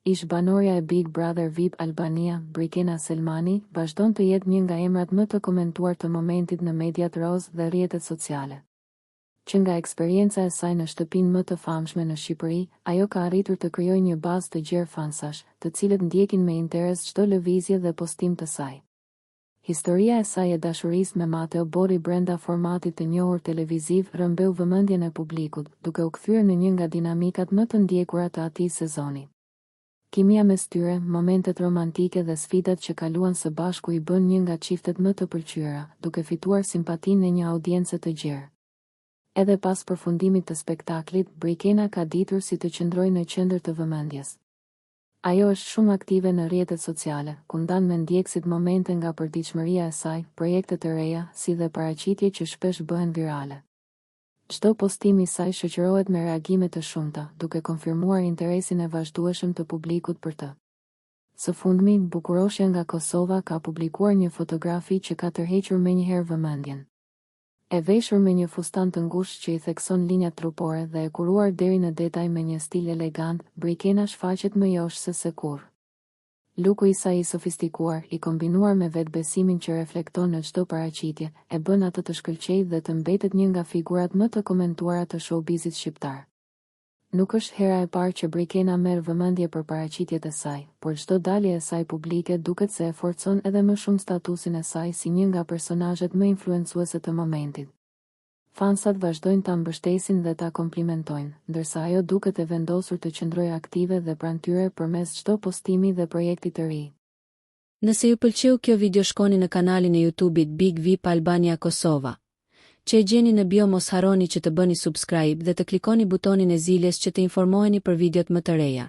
Ish banorja e Big Brother VIP Albania, Brikena Selmani, vazhdon të jetë një nga emrat më të komentuar të momentit në mediat roz dhe rrjetet sociale. Që nga eksperienca e saj në shtëpinë më të famshme në Shqipëri, ajo ka arritur të krijojë një bazë të gjerë fansash, të cilët ndjekin me interes çdo lëvizje dhe postim të saj. Historia e saj e dashurisë me Mateo Borri brenda formatit të njohur televiziv rrëmbeu vëmendjen e publikut, duke u kthyer në një nga dinamikat më të ndjekura të atij sezoni. Kimia mes tyre, momentet romantike dhe sfidat që kaluan së bashku i bën një nga çiftet më të pëlqyera, duke fituar simpatinë e një audience të gjerë. Edhe pas përfundimit të spektaklit, Brikena ka ditur si të qëndrojë në qendër të vëmendjes. Ajo është shumë aktive në rrjetet sociale, ku ndan me ndjekësit momente nga përditshmëria e saj, projekte të reja, si dhe paraqitje që shpesh bëhen virale. Çdo postim i saj shoqërohet me reagime të shumta, duke konfirmuar interesin e vazhdueshëm të publikut për të. Së fundmi, Bukuroshja nga Kosova ka publikuar një fotografi që ka tërhequr menjëherë vëmendjen. E veshur me një fustan të ngushtë që i thekson linjat trupore dhe e kuruar deri në detaj me një stil elegant, Brikena shfaqet më joshse se kurrë. Luku i saj i sofistikuar, i kombinuar me vetbesimin që reflekton në çdo paraqitje, e bën atë të shkëlqejë dhe të mbetet një nga figurat më të komentuara të showbizit shqiptar. Nuk është hera e parë që Brikena merr vëmendje për paraqitjet e saj, por çdo dalje e saj publike duket se e forcon edhe më shumë statusin e saj si një nga personazhet më influencuese të momentit. Fansat vazhdojnë ta mbështesin dhe ta komplimentojnë, ndërsa ajo duket e vendosur të qëndrojë aktive dhe pranë tyre përmes çdo postimi dhe projekti të ri. Nëse ju pëlqeu kjo video, shkoni në kanalin e YouTube-it Big VIP Albania Kosova, që e gjeni në bio. Mos harroni që të bëni subscribe dhe të klikoni butonin e ziljes që të informoheni për videot më të reja.